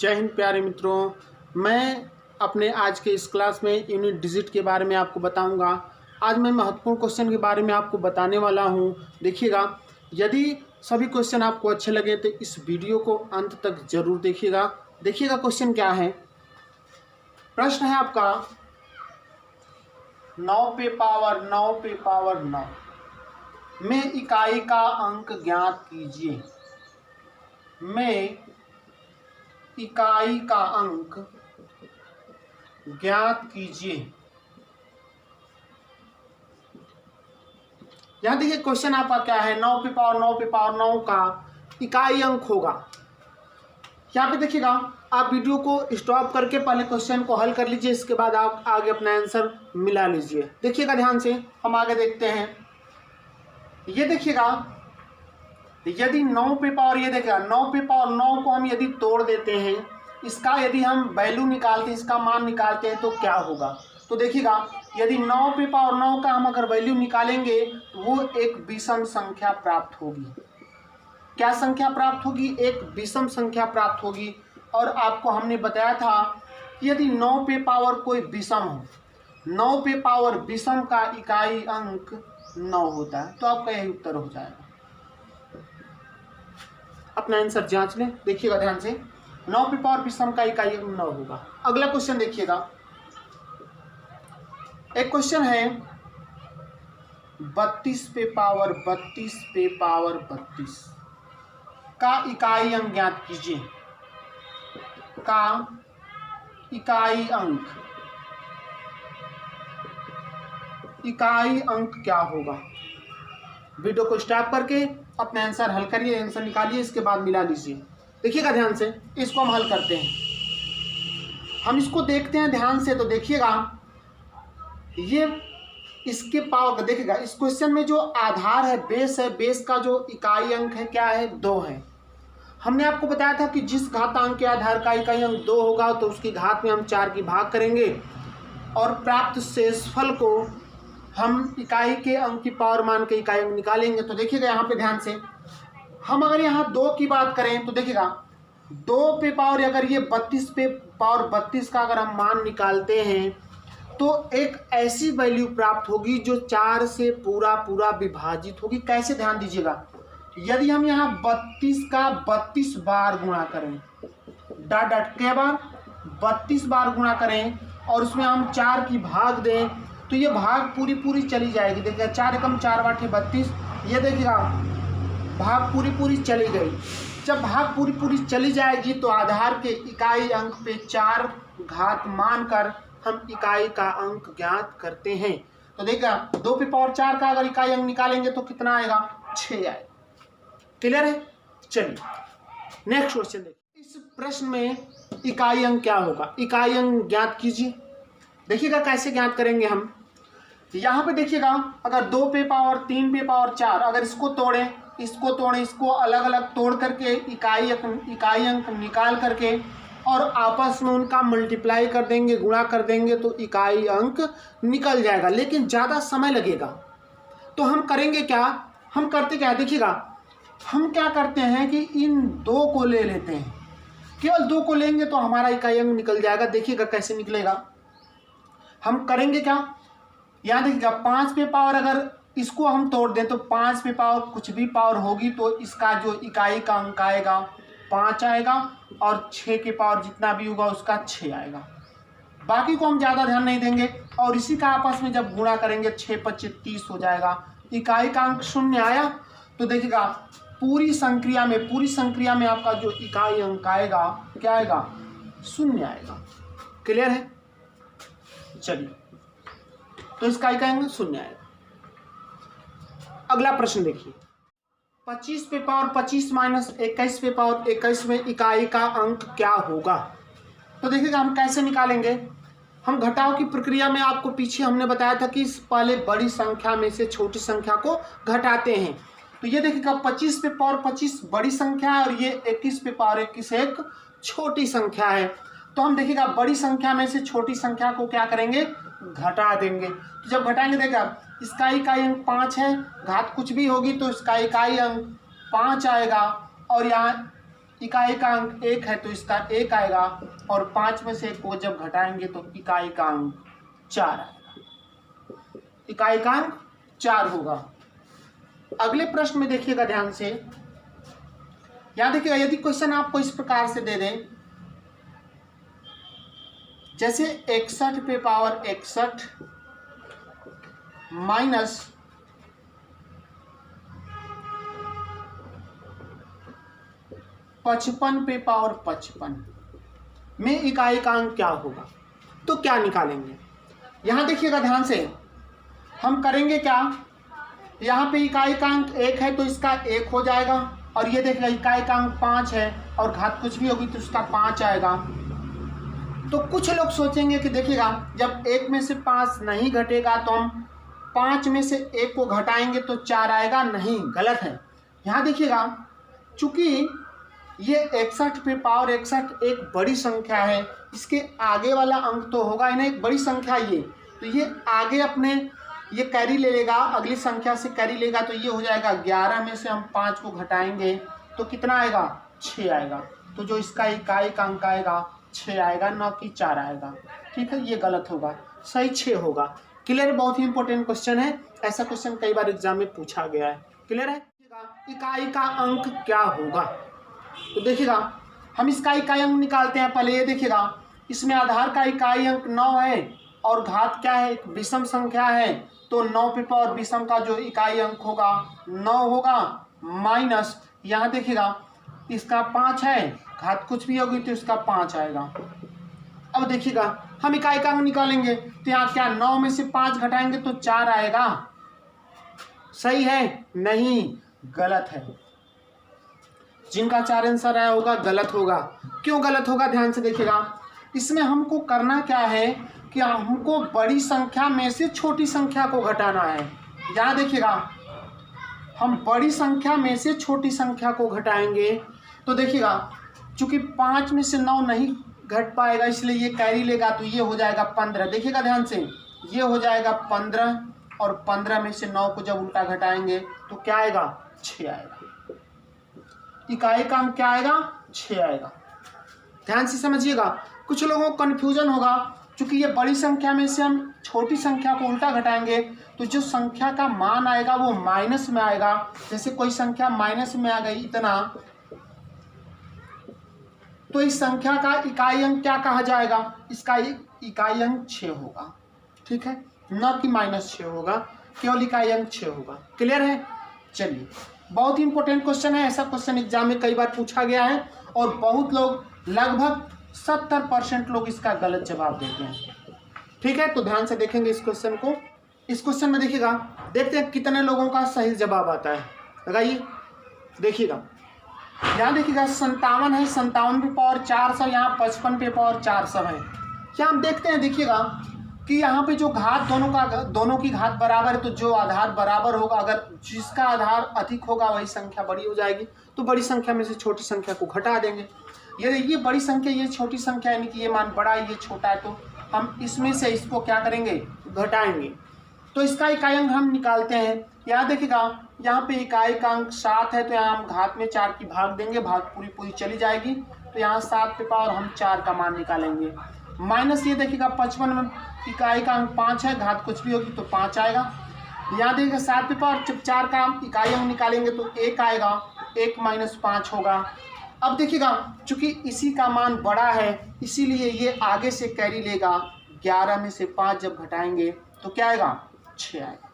जय हिंद प्यारे मित्रों। मैं अपने आज के इस क्लास में यूनिट डिजिट के बारे में आपको बताऊंगा। आज मैं महत्वपूर्ण क्वेश्चन के बारे में आपको बताने वाला हूं। देखिएगा, यदि सभी क्वेश्चन आपको अच्छे लगे तो इस वीडियो को अंत तक जरूर देखिएगा। देखिएगा क्वेश्चन क्या है। प्रश्न है आपका 9 पे पावर 9 में इकाई का अंक ज्ञात कीजिए। में इकाई का अंक ज्ञात कीजिए। यहां देखिए क्वेश्चन आपका क्या है। 9 पे पावर 9 का इकाई अंक होगा। यहाँ पे देखिएगा, आप वीडियो को स्टॉप करके पहले क्वेश्चन को हल कर लीजिए, इसके बाद आप आगे अपना आंसर मिला लीजिए। देखिएगा ध्यान से, हम आगे देखते हैं। ये देखिएगा, यदि 9 पे पावर, ये देखिएगा 9 पे पावर 9 को हम यदि तोड़ देते हैं, इसका यदि हम वैल्यू निकालते हैं, इसका मान निकालते हैं तो क्या होगा। तो देखिएगा, यदि 9 पे पावर 9 का हम अगर वैल्यू निकालेंगे तो वो एक विषम संख्या प्राप्त होगी। क्या संख्या प्राप्त होगी? एक विषम संख्या प्राप्त होगी। और आपको हमने बताया था कि यदि 9 पे पावर कोई विषम हो, 9 पे पावर विषम का इकाई अंक 9 होता है, तो आपका यही उत्तर हो जाएगा। अपना आंसर जांच लें। देखिएगा ध्यान से, 9 पे पावर विषम का इकाई अंक 9 होगा। अगला क्वेश्चन देखिएगा, एक क्वेश्चन है 32 पे पावर 32 का इकाई अंक ज्ञात कीजिए। का इकाई अंक क्या होगा। वीडियो को स्टॉप करके अपना आंसर हल करिए, आंसर निकालिए, इसके बाद मिला लीजिए। देखिएगा ध्यान से, इसको हम हल करते हैं। हम इसको देखते हैं ध्यान से। तो देखिएगा, ये इसके पावर, देखिएगा इस क्वेश्चन में जो आधार है, बेस है, बेस का जो इकाई अंक है क्या है? 2 है। हमने आपको बताया था कि जिस घातांक के आधार का इकाई अंक 2 होगा तो उसकी घात में हम 4 की भाग करेंगे और प्राप्त शेषफल को हम इकाई के अंक की पावर मान के इकाई अंक निकालेंगे। तो देखिएगा यहाँ पे ध्यान से, हम अगर यहाँ 2 की बात करें तो देखिएगा 2 पे पावर, अगर ये 32 पे पावर 32 का अगर हम मान निकालते हैं तो एक ऐसी वैल्यू प्राप्त होगी जो 4 से पूरा विभाजित होगी। कैसे? ध्यान दीजिएगा, यदि हम यहाँ 32 का 32 बार गुणा करें, डॉट के बार 32 बार गुणा करें और उसमें हम 4 की भाग दें तो ये भाग पूरी चली जाएगी। देखिएगा 4 एकम 4 बाटे 32, ये देखिएगा भाग पूरी चली गई। जब भाग पूरी चली जाएगी तो आधार के इकाई अंक पे 4 घात मानकर हम इकाई का अंक ज्ञात करते हैं। तो देखिएगा 2 पे पावर 4 का अगर इकाई अंक निकालेंगे तो कितना आएगा? 6 आएगा। क्लियर है? चलिए नेक्स्ट क्वेश्चन देखिए। इस प्रश्न में इकाई अंक क्या होगा? इकाई अंक ज्ञात कीजिए। देखिएगा कैसे ज्ञात करेंगे हम। यहाँ पे देखिएगा, अगर 2 पे पावर 3 पे पावर 4, अगर इसको तोड़ें, इसको अलग अलग तोड़ करके इकाई अंक निकाल करके और आपस में उनका मल्टीप्लाई कर देंगे, गुणा कर देंगे तो इकाई अंक निकल जाएगा, लेकिन ज़्यादा समय लगेगा। तो हम करेंगे क्या? हम करते क्या? देखिएगा, हम क्या करते हैं कि इन 2 को ले लेते हैं। केवल 2 को लेंगे तो हमारा इकाई अंक निकल जाएगा। देखिएगा कैसे निकलेगा। हम करेंगे क्या? यहाँ देखिएगा 5 पे पावर, अगर इसको हम तोड़ दें तो 5 पे पावर कुछ भी पावर होगी तो इसका जो इकाई का अंक आएगा 5 आएगा और 6 के पावर जितना भी होगा उसका 6 आएगा। बाकी को हम ज़्यादा ध्यान नहीं देंगे और इसी का आपस में जब गुणा करेंगे 6 × 5 = 30 हो जाएगा। इकाई का अंक 0 आया। तो देखिएगा पूरी संक्रिया में आपका जो इकाई अंक आएगा क्या आएगा? 0 आएगा। क्लियर है? चलिए, तो इसका इकाई अंक 0 आएगा। अगला प्रश्न देखिए, 25 पे पावर 25 - 21 पे पावर 21 में इकाई का अंक क्या होगा। तो देखिएगा हम कैसे निकालेंगे। हम घटाव की प्रक्रिया में आपको पीछे हमने बताया था कि पहले बड़ी संख्या में से छोटी संख्या को घटाते हैं। तो ये देखिएगा 25 पे पावर 25 बड़ी संख्या है और ये 21 पे पावर 21 एक छोटी संख्या है। तो हम देखिएगा बड़ी संख्या में से छोटी संख्या को क्या करेंगे? घटा देंगे। तो जब घटाएंगे देखिएगा इसका इकाई अंक 5 है, घात कुछ भी होगी तो इसका इकाई अंक 5 आएगा और यहाँ इकाई का अंक 1 है तो इसका 1 आएगा, और 5 में से 1 को जब घटाएंगे तो इकाई का अंक 4 आएगा। इकाई का अंक 4 होगा। अगले प्रश्न में देखिएगा ध्यान से, यहां देखिएगा यदि क्वेश्चन आपको इस प्रकार से दे दें, जैसे 61 पे पावर 61 माइनस 55 पे पावर 55 में इकाई का अंक क्या होगा, तो क्या निकालेंगे। यहां देखिएगा ध्यान से, हम करेंगे क्या, यहाँ पे इकाई का अंक 1 है तो इसका 1 हो जाएगा, और ये देखिएगा इकाई का अंक 5 है और घात कुछ भी होगी तो उसका 5 आएगा। तो कुछ लोग सोचेंगे कि देखिएगा जब 1 में से 5 नहीं घटेगा तो हम 5 में से 1 को घटाएंगे तो 4 आएगा, नहीं, गलत है। यहाँ देखिएगा चूंकि ये 61 पे पावर 61 एक बड़ी संख्या है, इसके आगे वाला अंक तो होगा ही नहीं, एक बड़ी संख्या ये, तो ये आगे अपने ये कैरी ले लेगा, अगली संख्या से कैरी लेगा, तो ये हो जाएगा 11 में से हम 5 को घटाएंगे तो कितना आएगा, 6 आएगा। तो जो इसका इकाई का अंक आएगा 6 आएगा, न कि 4 आएगा। ठीक है, ये गलत होगा, सही 6 होगा। क्लियर? बहुत ही इंपॉर्टेंट क्वेश्चन है, ऐसा क्वेश्चन कई बार एग्जाम में पूछा गया है। क्लियर है? इकाई का अंक क्या होगा, तो देखिएगा हम इसका इकाई अंक निकालते हैं। पहले ये देखिएगा, इसमें आधार का इकाई अंक 9 है और घात क्या है, एक विषम संख्या है, तो 9 पे पावर विषम का जो इकाई अंक होगा 9 होगा, माइनस यहाँ देखिएगा इसका 5 है, घात कुछ भी होगी तो इसका 5 आएगा। अब देखिएगा हम इकाई का अंक निकालेंगे तो यहाँ क्या 9 में से 5 घटाएंगे तो 4 आएगा, सही है? नहीं, गलत है। जिनका 4 आंसर आया होगा गलत होगा। क्यों गलत होगा, ध्यान से देखिएगा। इसमें हमको करना क्या है कि हमको बड़ी संख्या में से छोटी संख्या को घटाना है। यहाँ देखिएगा हम बड़ी संख्या में से छोटी संख्या को घटाएंगे तो देखिएगा चूंकि 5 में से 9 नहीं घट पाएगा इसलिए ये कैरी लेगा, तो ये हो जाएगा 15। देखिएगा ध्यान से, ये हो जाएगा 15, और 15 में से 9 को जब उल्टा घटाएंगे तो क्या आएगा, 6 आएगा। इकाई का अंक क्या आएगा, 6 आएगा। ध्यान से समझिएगा, कुछ लोगों को कन्फ्यूजन होगा, क्योंकि ये बड़ी संख्या में से हम छोटी संख्या को उल्टा घटाएंगे तो जो संख्या का मान आएगा वो माइनस में आएगा। जैसे कोई संख्या माइनस में आ गई इतना, तो इस संख्या का इकाई अंक क्या कहा जाएगा, इसका इकाई अंक 6 होगा। ठीक है, न कि -6 होगा, केवल इकाई अंक 6 होगा। क्लियर है? चलिए, बहुत ही इंपॉर्टेंट क्वेश्चन है, ऐसा क्वेश्चन एग्जाम में कई बार पूछा गया है और बहुत लोग, लगभग 70% लोग इसका गलत जवाब देते हैं। ठीक है, तो ध्यान से देखेंगे इस क्वेश्चन को। इस क्वेश्चन में देखिएगा, देखते हैं कितने लोगों का सही जवाब आता है। लगाइए, देखिएगा यहाँ देखिएगा 57 है, 57 पे पावर 400, यहाँ 55 पे पावर 400 है। क्या हम देखते हैं, देखिएगा कि यहाँ पे जो घात दोनों की घात बराबर है, तो जो आधार बराबर होगा, अगर जिसका आधार अधिक होगा वही संख्या बड़ी हो जाएगी, तो बड़ी संख्या में से छोटी संख्या को घटा देंगे। ये बड़ी संख्या, ये छोटी संख्या, यानी कि ये मान बड़ा है ये छोटा है, तो हम इसमें से इसको क्या करेंगे, घटाएंगे। तो इसका इकाई अंक हम निकालते हैं। यहाँ देखिएगा, यहाँ पे इकाई का अंक 7 है, तो यहाँ हम घात में 4 की भाग देंगे, भाग पूरी चली जाएगी, तो यहाँ 7 पे पावर हम 4 का मान निकालेंगे। माइनस ये देखिएगा 55 में इकाई का अंक 5 है, घात कुछ भी होगी तो 5 आएगा। यहाँ देखिएगा 7 पे पावर 4 का इकाई अंक निकालेंगे तो 1 आएगा, 1 माइनस 5 होगा। अब देखिएगा चूंकि इसी का मान बड़ा है इसीलिए ये आगे से कैरी लेगा, 11 में से 5 जब घटाएंगे तो क्या आएगा, 6 आएगा।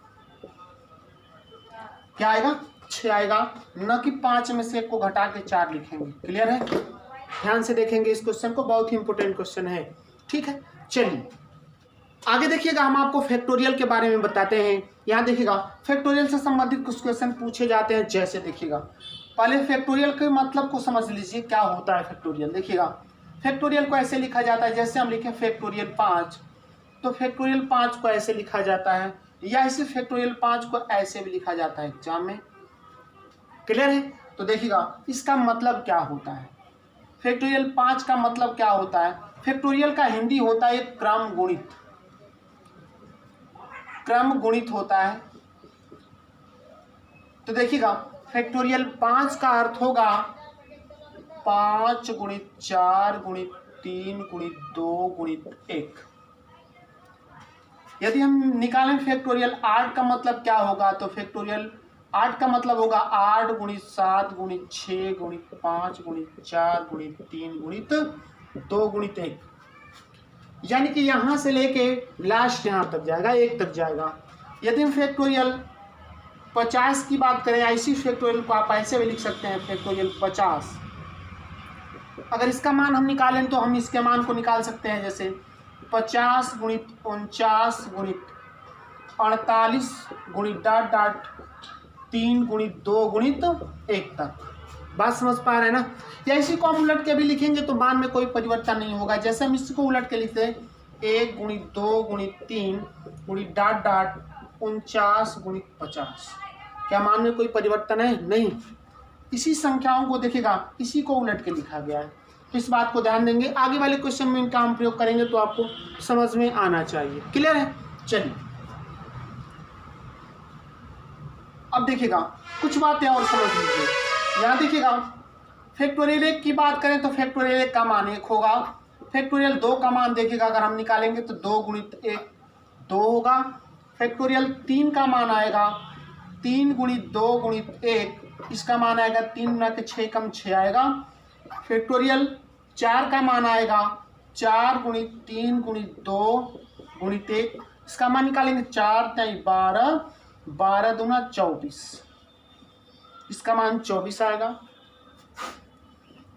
क्या आएगा, 6 आएगा, न कि 5 में से 1 को घटा के 4 लिखेंगे। क्लियर है? ध्यान से देखेंगे इस क्वेश्चन को, बहुत ही इंपॉर्टेंट क्वेश्चन है। ठीक है, चलिए आगे देखिएगा, हम आपको फैक्टोरियल के बारे में बताते हैं। यहाँ देखिएगा फैक्टोरियल से संबंधित कुछ क्वेश्चन पूछे जाते हैं। जैसे देखिएगा, पहले फैक्टोरियल के मतलब को समझ लीजिए, क्या होता है फैक्टोरियल। देखिएगा फैक्टोरियल को ऐसे लिखा जाता है, जैसे हम लिखे फैक्टोरियल 5, तो फैक्टोरियल 5 को ऐसे लिखा जाता है, या इसे फैक्टोरियल 5 को ऐसे भी लिखा जाता है एग्जाम में। क्लियर है? तो देखिएगा इसका मतलब क्या होता है, फैक्टोरियल 5 का मतलब क्या होता है। फैक्टोरियल का हिंदी होता है क्रम गुणित होता है। तो देखिएगा फैक्टोरियल 5 का अर्थ होगा 5 गुणित 4 गुणित 3 गुणित 2 गुणित 1। यदि हम निकालें फैक्टोरियल 8 का मतलब क्या होगा, तो फैक्टोरियल 8 का मतलब होगा 8 गुणित 7 गुणित 6 गुणित 5 गुणित 4 गुणित 3 गुणित 2 गुणित 1, यानी कि यहाँ से लेके लास्ट यहाँ तक जाएगा, 1 तक जाएगा। यदि हम फैक्टोरियल 50 की बात करें, ऐसी फैक्टोरियल को आप ऐसे भी लिख सकते हैं फैक्टोरियल 50। अगर इसका मान हम निकालें तो हम इसके मान को निकाल सकते हैं, जैसे 50 गुणित 49 गुणित 48 गुणित डॉट डॉट 3 गुणित 2 गुणित 1 तक। बात समझ पा रहे हैं ना। या इसी को हम उलट के भी लिखेंगे तो मान में कोई परिवर्तन नहीं होगा। जैसे हम इसको उलट के लिखते हैं 1 गुणित 2 गुणित 3 गुणित डॉट डॉट 49 गुणित 50, क्या मान में कोई परिवर्तन है? नहीं। इसी संख्याओं को देखिएगा, इसी को उलट के लिखा गया है। तो इस बात को ध्यान देंगे, आगे वाले क्वेश्चन में इनका हम प्रयोग करेंगे तो आपको समझ में आना चाहिए। क्लियर है? चलिए अब देखिएगा कुछ बातें और समझ लीजिए। यहाँ देखिएगा फैक्टोरियल 1 की बात करें तो फैक्टोरियल 1 का मान 1 होगा। फैक्टोरियल 2 का मान देखिएगा, अगर हम निकालेंगे तो 2 गुणित 1 2 होगा। फैक्टोरियल 3 का मान आएगा 3 गुणित 2 गुणित 1, इसका मान आएगा 3 गुना के 6 कम 6 आएगा। फैक्टोरियल 4 का मान आएगा 4 गुणित 3 गुणित 2 गुणित 1, इसका मान निकालेंगे 4 3 12 12 दूना 24, इसका मान 24 आएगा।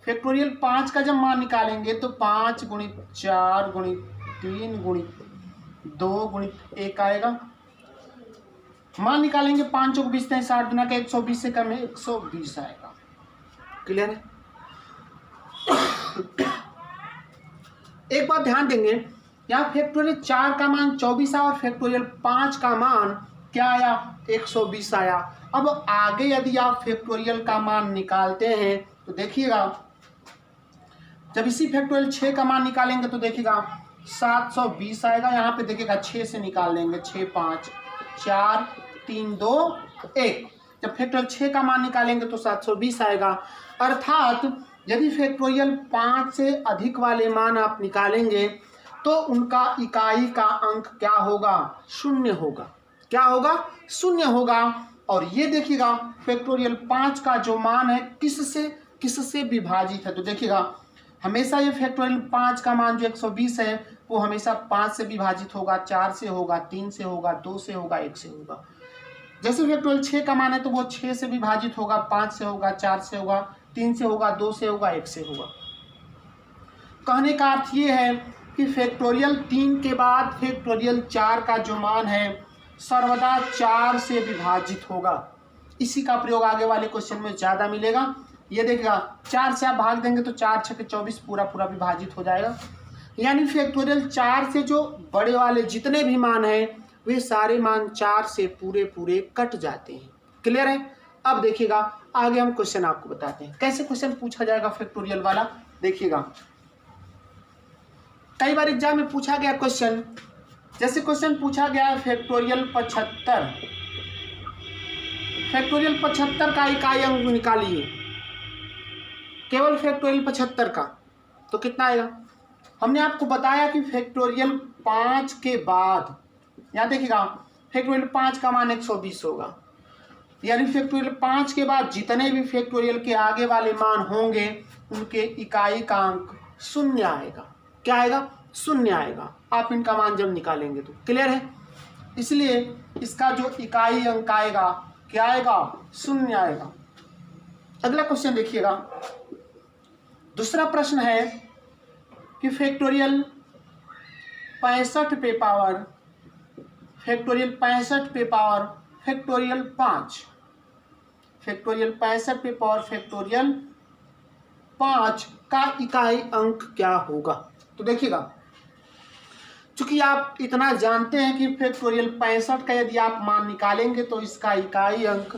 फैक्टोरियल 5 का जब मान निकालेंगे तो 5 गुणित 4 गुणित 3 गुणित 2 गुणित 1 आएगा। मान निकालेंगे 5 चौक 20 60 गुना का 120 से कम है 120 आएगा। क्लियर है? एक बात ध्यान देंगे, यहाँ फैक्टोरियल 4 का मान 24 आया और फैक्टोरियल 5 का मान क्या आया? 120 आया। अब आगे यदि आप फैक्टोरियल का मान निकालते हैं तो देखिएगा, जब इसी फैक्टोरियल 6 का मान निकालेंगे तो देखिएगा 720 आएगा। यहाँ पे देखिएगा 6 से निकाल लेंगे, 6 5 4 3 2 1। जब फैक्टोरियल 6 का मान निकालेंगे तो 720 आएगा। अर्थात यदि फैक्टोरियल 5 से अधिक वाले मान आप निकालेंगे तो उनका इकाई का अंक क्या होगा? शून्य होगा। क्या होगा? शून्य होगा। और ये देखिएगा फैक्टोरियल 5 का जो मान है किससे विभाजित है, तो देखिएगा हमेशा ये फैक्टोरियल 5 का मान जो 120 है वो हमेशा 5 से विभाजित होगा, 4 से होगा, 3 से होगा, 2 से होगा, 1 से होगा। जैसे फैक्टोरियल 6 का मान है तो वो 6 से विभाजित होगा, 5 से होगा, 4 से होगा, 3 से होगा, 2 से होगा, 1 से होगा। कहने का अर्थ ये है कि फैक्टोरियल 3 के बाद फैक्टोरियल 4 का जो मान है सर्वदा 4 से विभाजित होगा। इसी का प्रयोग आगे वाले क्वेश्चन में ज़्यादा मिलेगा। ये देखिएगा 4 से आप भाग देंगे तो 4 6 24 पूरा पूरा विभाजित हो जाएगा। यानी फैक्टोरियल 4 से जो बड़े वाले जितने भी मान हैं वे सारे मान 4 से पूरे पूरे कट जाते हैं। क्लियर है? अब देखिएगा आगे हम क्वेश्चन आपको बताते हैं कैसे क्वेश्चन पूछा जाएगा फैक्टोरियल वाला। देखिएगा कई बार एग्जाम में पूछा गया क्वेश्चन, जैसे क्वेश्चन पूछा गया है फैक्टोरियल 75। फैक्टोरियल 75 का इकाई अंक निकालिए, केवल फैक्टोरियल 75 का, तो कितना आएगा? हमने आपको बताया कि फैक्टोरियल 5 के बाद, यहाँ देखिएगा फैक्टोरियल 5 का मान 120 होगा, यानी फैक्टोरियल 5 के बाद जितने भी फैक्टोरियल के आगे वाले मान होंगे उनके इकाई का अंक शून्य आएगा। क्या आएगा? शून्य आएगा। आप इनका मान जब निकालेंगे तो। क्लियर है? इसलिए इसका जो इकाई अंक आएगा क्या आएगा? शून्य आएगा। अगला क्वेश्चन देखिएगा, दूसरा प्रश्न है कि फैक्टोरियल 65 पे पावर फैक्टोरियल 65 पे पावर फैक्टोरियल 5, फैक्टोरियल 65 पे पावर फैक्टोरियल 5 का इकाई अंक क्या होगा? तो देखिएगा चूंकि आप इतना जानते हैं कि फैक्टोरियल 65 का यदि आप मान निकालेंगे तो इसका इकाई अंक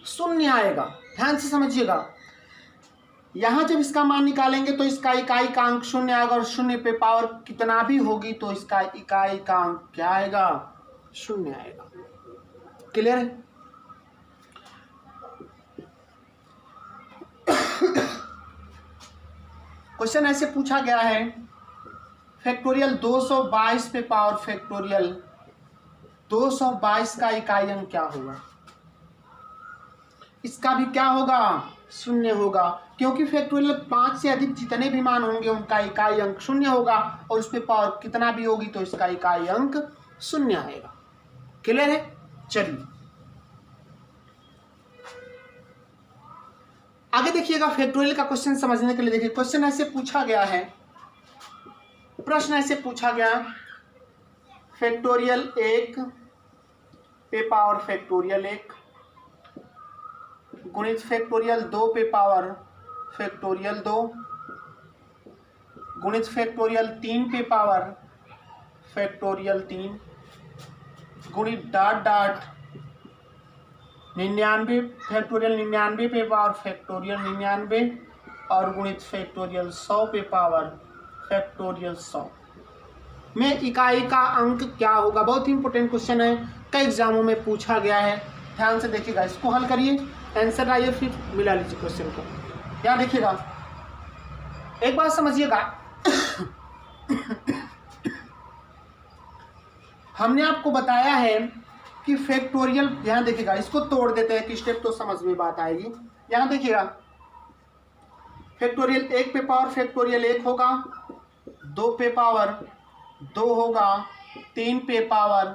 शून्य आएगा। ध्यान से समझिएगा, यहाँ जब इसका मान निकालेंगे तो इसका इकाई का अंक शून्य आएगा और शून्य पे पावर कितना भी होगी तो इसका इकाई का अंक क्या आएगा? शून्य आएगा। क्लियर है? क्वेश्चन ऐसे पूछा गया है, फैक्टोरियल 222 पे पावर फैक्टोरियल 222 का इकाई अंक क्या होगा? इसका भी क्या होगा? शून्य होगा, क्योंकि फैक्टोरियल 5 से अधिक जितने भी मान होंगे उनका इकाई अंक शून्य होगा, और उस पे पावर कितना भी होगी तो इसका इकाई अंक शून्य आएगा। क्लियर है? चलिए आगे देखिएगा। फैक्टोरियल का क्वेश्चन समझने के लिए देखिए, क्वेश्चन ऐसे पूछा गया है, प्रश्न ऐसे पूछा गया, फैक्टोरियल 1 पे पावर फैक्टोरियल 1 गुणित फैक्टोरियल 2 पे पावर फैक्टोरियल 2 गुणित फैक्टोरियल 3 पे पावर फैक्टोरियल 3 गुणित डॉट डॉट 99 फैक्टोरियल 99 पे पावर फैक्टोरियल 99 और गुणित फैक्टोरियल 100 पे पावर फैक्टोरियल 100 में इकाई का अंक क्या होगा? बहुत ही इंपॉर्टेंट क्वेश्चन है, कई एग्जामों में पूछा गया है। ध्यान से देखिएगा, इसको हल करिए, आंसर आइए, फिर मिला लीजिए क्वेश्चन को। यहाँ देखिएगा, एक बात समझिएगा हमने आपको बताया है कि फैक्टोरियल, यहाँ देखिएगा, इसको तोड़ देते हैं कि स्टेप तो समझ में बात आएगी। यहाँ देखिएगा, फैक्टोरियल 1 पे पावर फैक्टोरियल 1 होगा, 2 पे पावर 2 होगा, 3 पे पावर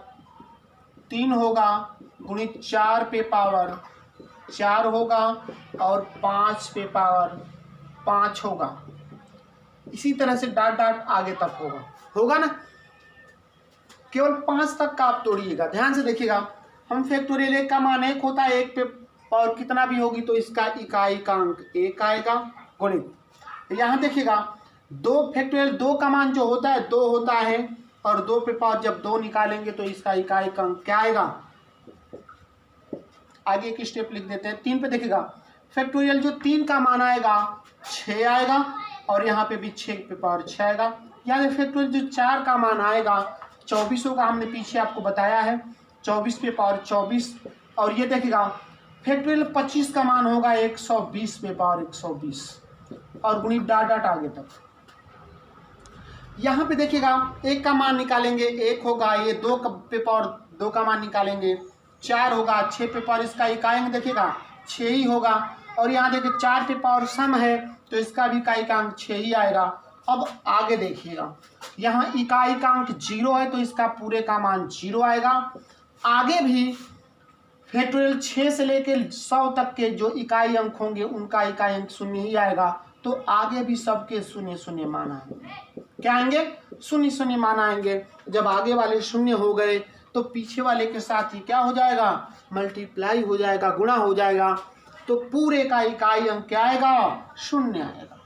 3 होगा, गुणित 4 पे पावर 4 होगा और 5 पे पावर 5 होगा। इसी तरह से डॉट डॉट आगे तक होगा ना। केवल 5 तक का आप तोड़िएगा। ध्यान से देखिएगा, हम फैक्टोरियल 1 का मान 1 होता है, 1 पे पावर कितना भी होगी तो इसका इकाई का अंक 1 आएगा, गुणित यहाँ देखिएगा 2 फैक्टोरियल 2 का मान जो होता है 2 होता है, और 2 पे पावर जब 2 निकालेंगे तो इसका इकाई का अंक क्या आएगा? आगे एक स्टेप लिख देते हैं। 3 पे देखिएगा, फैक्टोरियल जो 3 का मान आएगा 6 आएगा, और यहाँ पे भी 6 पे पावर 6 आएगा। यहाँ फैक्टोरियल जो 4 का मान आएगा 24 होगा, हमने पीछे आपको बताया है 24 पे पावर 24, और ये देखिएगा फैक्टोरियल 25 का मान होगा 120 पे पावर 120 और गुणित डॉट डॉट आगे तक। यहाँ पे देखिएगा 1 का मान निकालेंगे 1 होगा, ये 2 पे पावर 2 का मान निकालेंगे 4 होगा, 6 पे पावर इसका इकाई अंक देखिएगा 6 ही होगा, और यहाँ देखिए 4 पे पावर सम है तो इसका भी इकाई का अंक 6 ही आएगा। अब आगे देखिएगा, यहाँ इकाई का अंक 0 है तो इसका पूरे का मान 0 आएगा। आगे भी फैक्टोरियल 6 से लेकर 100 तक के जो इकाई अंक होंगे उनका इकाई अंक 0 ही आएगा, तो आगे भी सबके 0 0 मान आएंगे। क्या आएंगे? 0 0 मान आएंगे। जब आगे वाले 0 हो गए तो पीछे वाले के साथ ही क्या हो जाएगा? मल्टीप्लाई हो जाएगा, गुणा हो जाएगा, तो पूरे का इकाई अंक क्या आएगा? 0 आएगा।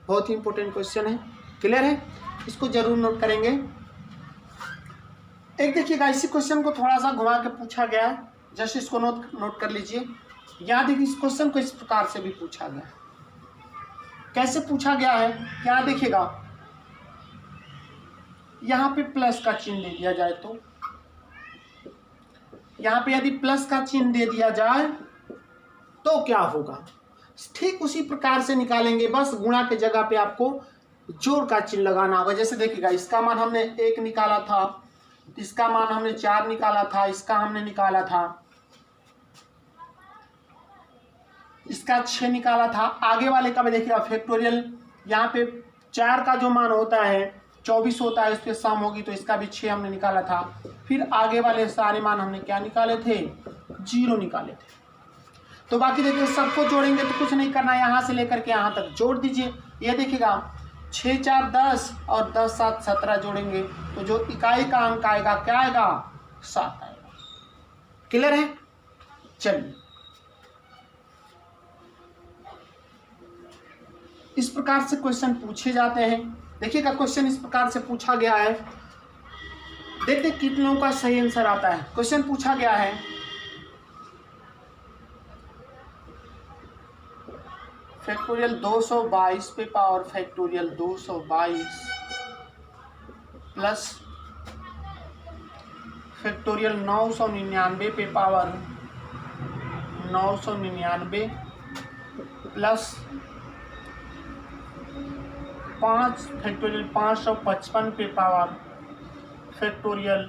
बहुत ही इंपॉर्टेंट क्वेश्चन है। क्लियर है? इसको जरूर नोट करेंगे। एक देखिएगा, इसी क्वेश्चन को थोड़ा सा घुमा के पूछा गया है, जस्ट इसको नोट कर लीजिए। यहाँ देखिए, इस क्वेश्चन को इस प्रकार से भी पूछा गया है। कैसे पूछा गया है? यहाँ देखिएगा, यहाँ पे प्लस का चिन्ह दे दिया जाए तो यहाँ पे यदि प्लस का चिन्ह दे दिया जाए तो क्या होगा? ठीक उसी प्रकार से निकालेंगे, बस गुणा के जगह पे आपको जोड़ का चिन्ह लगाना होगा। जैसे देखिएगा, इसका मान हमने 1 निकाला था, इसका मान हमने 4 निकाला था, इसका हमने निकाला था, इसका 6 निकाला था। आगे वाले का भी देखिएगा, फैक्टोरियल यहाँ पे 4 का जो मान होता है 24 होता है, इस पर सम होगी तो इसका भी 6 हमने निकाला था। फिर आगे वाले सारे मान हमने क्या निकाले थे? 0 निकाले थे। तो बाकी देखिए, सबको जोड़ेंगे तो कुछ नहीं करना, यहाँ से लेकर के यहाँ तक जोड़ दीजिए। ये देखिएगा 6 4 10 और 10 7 17 जोड़ेंगे तो जो इकाई का अंक आएगा क्या आएगा? 7 आएगा। क्लियर है? चलिए, इस प्रकार से क्वेश्चन पूछे जाते हैं। देखिएगा, क्वेश्चन इस प्रकार से पूछा गया है, देखते कितनों का सही आंसर आता है। क्वेश्चन पूछा गया है, फैक्टोरियल 222 पे पावर फैक्टोरियल 222 प्लस फैक्टोरियल 999 पे पावर 999 प्लस 5 फैक्टोरियल 555 पे पावर फैक्टोरियल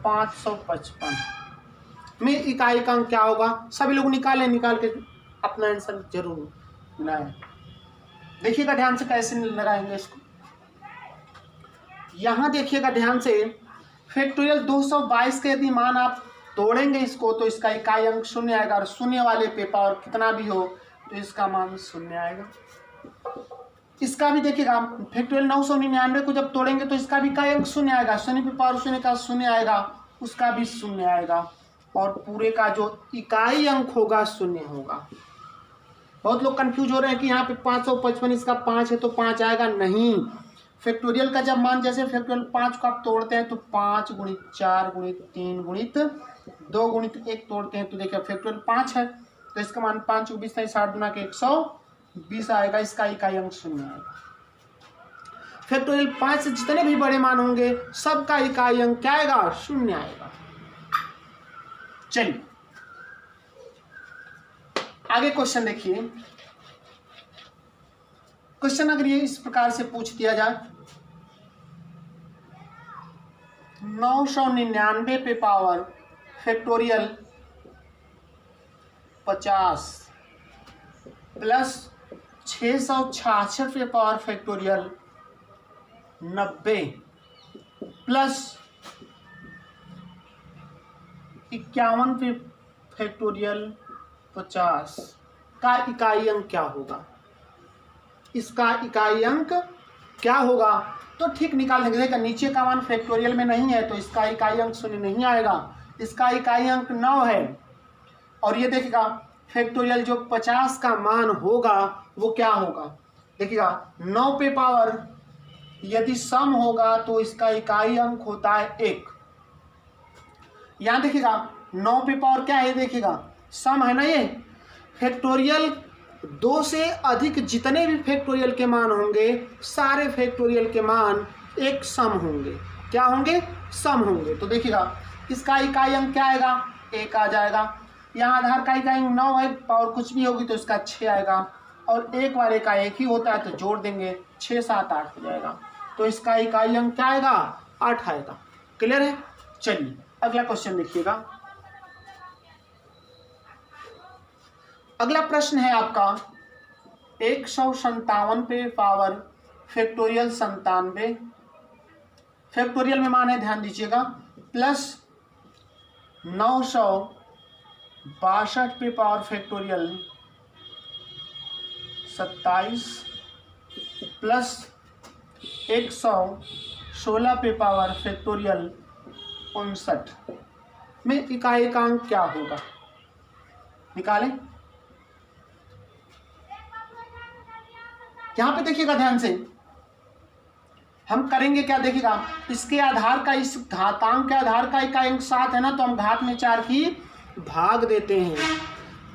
555 में इकाई का अंक क्या होगा? सभी लोग निकाल के अपना आंसर जरूर बनाएं। देखिएगा ध्यान से कैसे लगाएंगे इसको। यहाँ देखिएगा ध्यान से, फैक्टोरियल 222 के यदि मान आप तोड़ेंगे इसको तो इसका इकाई अंक 0 आएगा, और शून्य वाले पे पावर कितना भी हो तो इसका मान 0 आएगा। इसका भी देखिएगा, फैक्टोरियल 999 को जब तोड़ेंगे तो इसका भी इकाई अंक 0 आएगा, 0 पे पावर 0 का 0 आएगा, उसका भी 0 आएगा, और पूरे का जो इकाई अंक होगा 0 होगा। बहुत लोग कंफ्यूज हो रहे हैं कि यहाँ पे 555 इसका 5 है तो 5 आएगा, नहीं। फैक्टोरियल का जब मान, जैसे फैक्टोरियल 5 को आप तोड़ते हैं तो 5 गुणित 4 गुणित 3 गुणित 2 गुणित 1 तोड़ते हैं तो देखिए फैक्टोरियल 5 है तो इसका मान 5 को 20 60 गुना के 120 आएगा, इसका इकाई अंक 0 आएगा। फैक्टोरियल 5 से जितने भी बड़े मान होंगे सबका इकाई अंक क्या आएगा? 0 आएगा। चलिए आगे क्वेश्चन देखिए। क्वेश्चन अगर ये इस प्रकार से पूछ दिया जाए, 999 पे पावर फैक्टोरियल 50 प्लस 666 पे पावर फैक्टोरियल 90 प्लस 51 पे फैक्टोरियल 50 का इकाई अंक क्या होगा? इसका इकाई अंक क्या होगा? तो ठीक निकाल देंगे। देखिए नीचे का मान फैक्टोरियल में नहीं है तो इसका इकाई अंक 0 नहीं आएगा, इसका इकाई अंक 9 है। और ये देखिएगा फैक्टोरियल जो 50 का मान होगा वो क्या होगा? देखिएगा 9 पे पावर यदि सम होगा तो इसका इकाई अंक होता है 1। यहाँ देखिएगा 9 पे पावर क्या है? देखिएगा सम है ना, ये फैक्टोरियल 2 से अधिक जितने भी फैक्टोरियल के मान होंगे सारे फैक्टोरियल के मान एक सम होंगे। क्या होंगे? सम होंगे। तो देखिएगा इसका इकाई अंक क्या आएगा? 1 आ जाएगा। यहाँ आधार का इकाई अंक 9 है, पावर कुछ भी होगी तो इसका 6 आएगा, और 1 वाले का 1 ही होता है तो जोड़ देंगे 6 7 8 हो जाएगा, तो इसका इकाई अंक क्या आएगा? 8 आएगा। क्लियर है? चलिए अगला क्वेश्चन देखिएगा। अगला प्रश्न है आपका 157 पे पावर फैक्टोरियल 97, फैक्टोरियल में मान है ध्यान दीजिएगा, प्लस 962 पे पावर फैक्टोरियल 27 प्लस 116 पे पावर फैक्टोरियल 59 में इकाई का अंक क्या होगा? निकालें। यहां पे देखिएगा ध्यान से, हम करेंगे क्या? देखिएगा इसके आधार का, इस घातांक के आधार का इकाई अंक 7 है ना, तो हम घात में 4 की भाग देते हैं।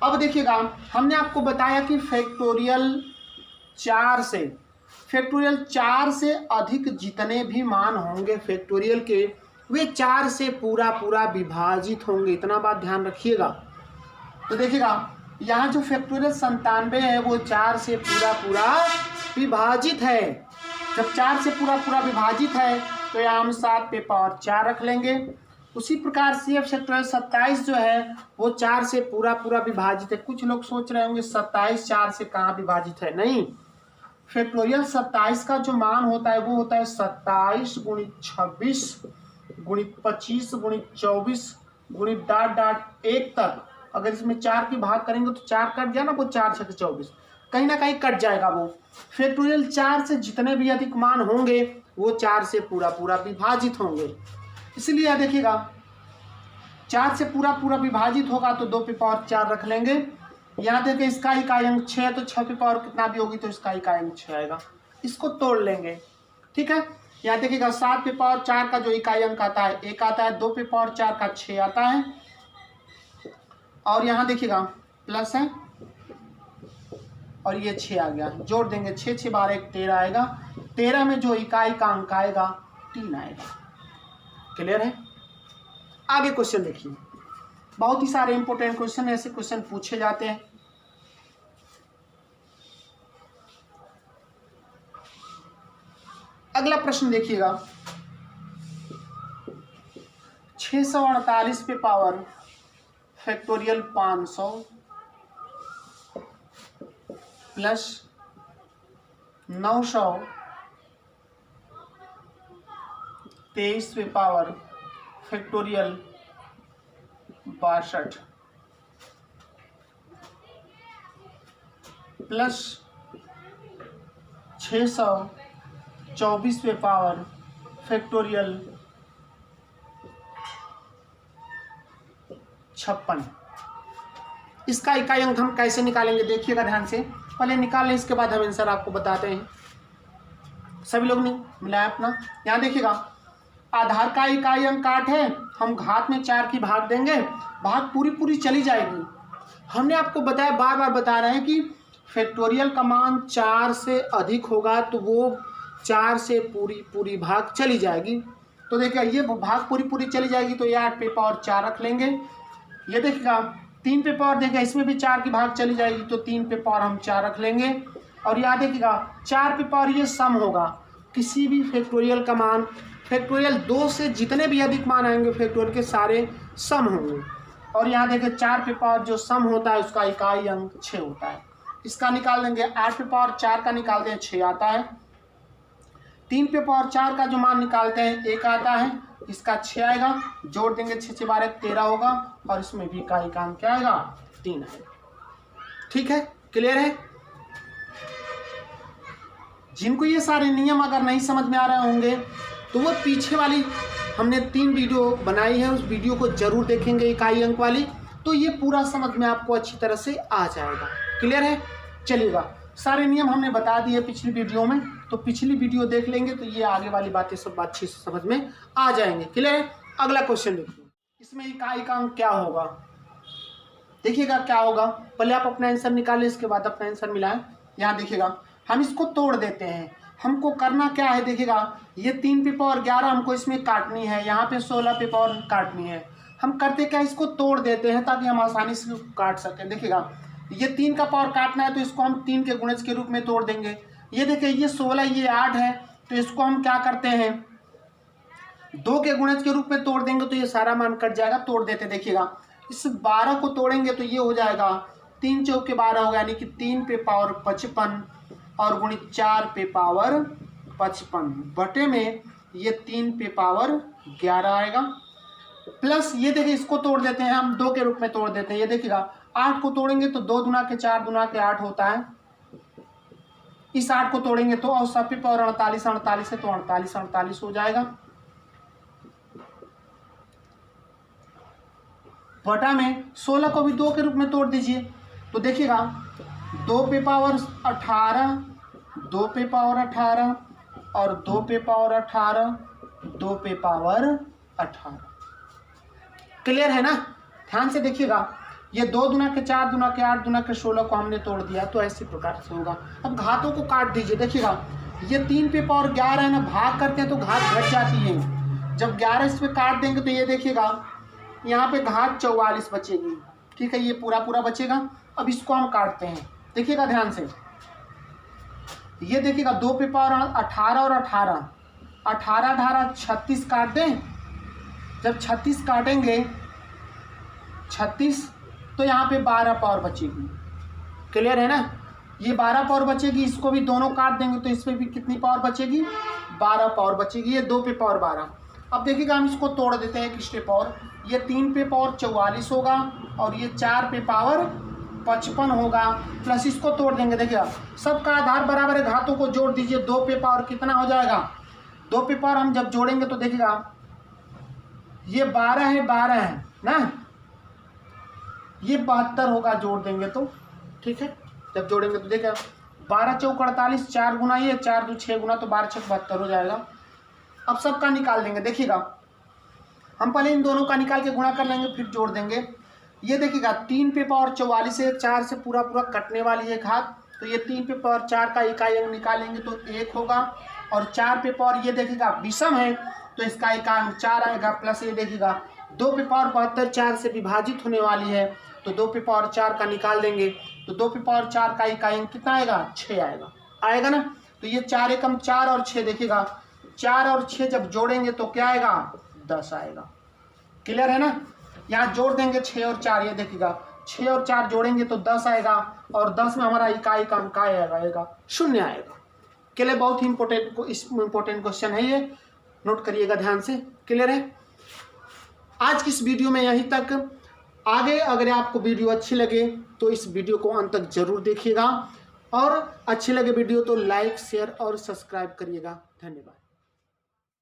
अब देखिएगा हमने आपको बताया कि फैक्टोरियल 4 से अधिक जितने भी मान होंगे फैक्टोरियल के वे 4 से पूरा विभाजित होंगे। इतना बात ध्यान रखिएगा। तो देखिएगा यहाँ जो फैक्टोरियल 97 है वो 4 से पूरा विभाजित है। जब 4 से पूरा विभाजित है तो यहाँ हम 7 पे पावर 4 रख लेंगे। उसी प्रकार से फैक्टोरियल 27 जो है वो 4 से पूरा विभाजित है। कुछ लोग सोच रहे होंगे 27 4 से कहाँ विभाजित है? नहीं, फैक्टोरियल 27 का जो मान होता है वो होता है 27 गुणित 26 गुणित 25 गुणित 24 गुणित डॉट 1 तक। अगर इसमें 4 की भाग करेंगे तो 4 कट गया ना, वो 4 6 24 कहीं ना कहीं कट जाएगा वो। फैक्टोरियल 4 से जितने भी अधिक मान होंगे वो 4 से पूरा विभाजित होंगे। इसलिए देखिएगा 4 से पूरा विभाजित होगा तो 2 पे पावर 4 रख लेंगे। यहाँ देखिए इसका इकाई अंक 6 है तो 6 पे पावर कितना भी होगी तो इसका इकाई अंक 6 आएगा। इसको तोड़ लेंगे, ठीक है। यहाँ देखिएगा 7 पे पावर 4 का जो इकाई अंक आता है 1 आता है, 2 पे पावर 4 का 6 आता है, और यहाँ देखिएगा प्लस है और ये 6 आ गया। जोड़ देंगे 6 6 12 1 13 आएगा। 13 में जो इकाई का अंक आएगा 3 आएगा। क्लियर है? आगे क्वेश्चन देखिए। बहुत ही सारे इंपॉर्टेंट क्वेश्चन ऐसे क्वेश्चन पूछे जाते हैं। अगला प्रश्न देखिएगा, 648 पे पावर फैक्टोरियल 500 प्लस 923 पे पावर फैक्टोरियल 62 प्लस 624 पे पावर फैक्टोरियल 56। इसका इकाई अंक हम कैसे निकालेंगे देखिएगा ध्यान से, पहले निकाल लें इसके बाद हम आंसर आपको बताते हैं। सभी लोग ने मिलाया अपना, यहाँ देखिएगा आधार का इकाई अंक 8 है, हम घात में 4 की भाग देंगे, भाग पूरी पूरी चली जाएगी। हमने आपको बताया, बार बार बता रहे हैं कि फैक्टोरियल का मान 4 से अधिक होगा तो वो 4 से पूरी भाग चली जाएगी। तो देखिए ये भाग पूरी पूरी चली जाएगी तो ये 8 पे पावर 4 रख लेंगे। ये देखिएगा 3 पे पावर देखिए इसमें भी 4 की भाग चली जाएगी तो 3 पे पावर हम 4 रख लेंगे। और यहाँ देखिएगा 4 पे पावर ये सम होगा, किसी भी फैक्टोरियल का मान, फैक्टोरियल 2 से जितने भी अधिक मान आएंगे फैक्टोरियल के सारे सम होंगे। और यहाँ देखिए 4 पे पावर जो सम होता है उसका इकाई अंक 6 होता है, इसका निकाल देंगे। 8 पे पावर 4 का निकालते हैं 6 आता है, 3 पे पावर 4 का जो मान निकालते हैं 1 आता है, इसका 6 आएगा, जोड़ देंगे 6 6 12 13 होगा और इसमें भी इकाई का अंक क्या आएगा 3 आएगा। ठीक है, क्लियर है। जिनको ये सारे नियम अगर नहीं समझ में आ रहे होंगे तो वो पीछे वाली हमने 3 वीडियो बनाई है, उस वीडियो को जरूर देखेंगे इकाई अंक वाली, तो ये पूरा समझ में आपको अच्छी तरह से आ जाएगा। क्लियर है। चलिएगा, सारे नियम हमने बता दिए पिछली वीडियो में, तो पिछली वीडियो देख लेंगे तो ये आगे वाली बातें सब अच्छी से समझ में आ जाएंगे। क्लियर है। अगला क्वेश्चन देखिए, इसमें इकाई का अंक क्या होगा, देखिएगा क्या होगा। पहले आप अपना आंसर निकालें, इसके बाद अपना आंसर मिलाएं। यहाँ देखिएगा हम इसको तोड़ देते हैं, हमको करना क्या है, देखिएगा ये 3 पे पावर 11 हमको इसमें काटनी है, यहाँ पे 16 पे पावर काटनी है। हम करते क्या, इसको तोड़ देते हैं ताकि हम आसानी से काट सकें। देखिएगा ये 3 का पावर काटना है तो इसको हम 3 के गुणज के रूप में तोड़ देंगे। ये देखिए ये 16 ये 8 है तो इसको हम क्या करते हैं 2 के गुणज के रूप में तोड़ देंगे तो ये सारा मान कट जाएगा। तोड़ देते देखिएगा, इस 12 को तोड़ेंगे तो ये हो जाएगा 3 चौके 12 होगा, यानी कि 3 पे पावर 55 और गुणित 4 पे पावर 55 बटे में ये 3 पे पावर 11 आएगा। प्लस ये देखिए इसको तोड़ देते हैं हम, 2 के रूप में तोड़ देते हैं। ये देखिएगा 8 को तोड़ेंगे तो 2 दूना के 4 दूना के 8 होता है, इस 8 को तोड़ेंगे तो और सब पे पावर 48 48 है तो 48 48 हो जाएगा बटा में 16 को भी 2 के रूप में तोड़ दीजिए तो देखिएगा 2 पे पावर 18 2 पे पावर 18 और 2 पे पावर 18 2 पे पावर 18। क्लियर है ना। ध्यान से देखिएगा, ये 2 दूना के 4 दूना के 8 दूना के 16 को हमने तोड़ दिया तो ऐसे प्रकार से होगा। अब घातों को काट दीजिए। देखिएगा ये 3 पे पावर 11 है ना, भाग करते हैं तो घात घट जाती है। जब 11 इस पे काट देंगे तो ये देखिएगा यहाँ पे घात 44 बचेगी। ठीक है, ये पूरा पूरा बचेगा। अब इसको हम काटते हैं, देखिएगा ध्यान से। ये देखिएगा 2 पे पावर 18 और 18 18 18 36 काट दें। जब 36 काटेंगे 36 तो यहाँ पे 12 पावर बचेगी। क्लियर है ना। ये 12 पावर बचेगी, इसको भी दोनों काट देंगे तो इसमें भी कितनी पावर बचेगी 12 पावर बचेगी। ये 2 पे पावर 12। अब देखिएगा हम इसको तोड़ देते हैं एक स्टेप और। ये 3 पे पावर 44 होगा और ये 4 पे पावर 55 होगा, प्लस इसको तोड़ देंगे। देखिएगा सबका आधार बराबर है, घातों को जोड़ दीजिए। 2 पे पावर कितना हो जाएगा, 2 पे पावर हम जब जोड़ेंगे तो देखिएगा ये 12 है ना, ये 72 होगा जोड़ देंगे तो। ठीक है, जब जोड़ेंगे तो देखिएगा 12 चौक 48, 4 गुना ये 4 2 6 गुना तो 12 6 72 हो जाएगा। अब सबका निकाल देंगे। देखिएगा हम पहले इन दोनों का निकाल के गुणा कर लेंगे फिर जोड़ देंगे। ये देखिएगा 3 पे पावर 44 है, 4 से पूरा पूरा कटने वाली है घात, तो ये 3 पे पावर 4 का इकाई अंक निकालेंगे तो 1 होगा। और 4 पे पावर ये देखिएगा विषम है तो इसका इकाई अंक 4 आएगा। प्लस ये देखिएगा 2 पे पावर 72 4 से विभाजित होने वाली है तो 2 पे पावर 4 का निकाल देंगे तो 2 पे पावर 4 का इकाई अंक कितना आएगा 6 आएगा ना। तो ये 4 एकम 4 और 6 देखिएगा 4 और 6 जब जोड़ेंगे तो क्या आएगा, 10 आएगा। क्लियर है ना। यहाँ जोड़ देंगे 6 और 4, ये देखिएगा 6 और 4 जोड़ेंगे तो 10 आएगा, और 10 में हमारा इकाई का अंक आएगा 0 आएगा। क्लियर, बहुत ही इंपॉर्टेंट क्वेश्चन है ये, नोट करिएगा ध्यान से। क्लियर है। आज की इस वीडियो में यहीं तक। आगे अगर आपको वीडियो अच्छी लगे तो इस वीडियो को अंत तक जरूर देखिएगा, और अच्छी लगे वीडियो तो लाइक शेयर और सब्सक्राइब करिएगा। धन्यवाद।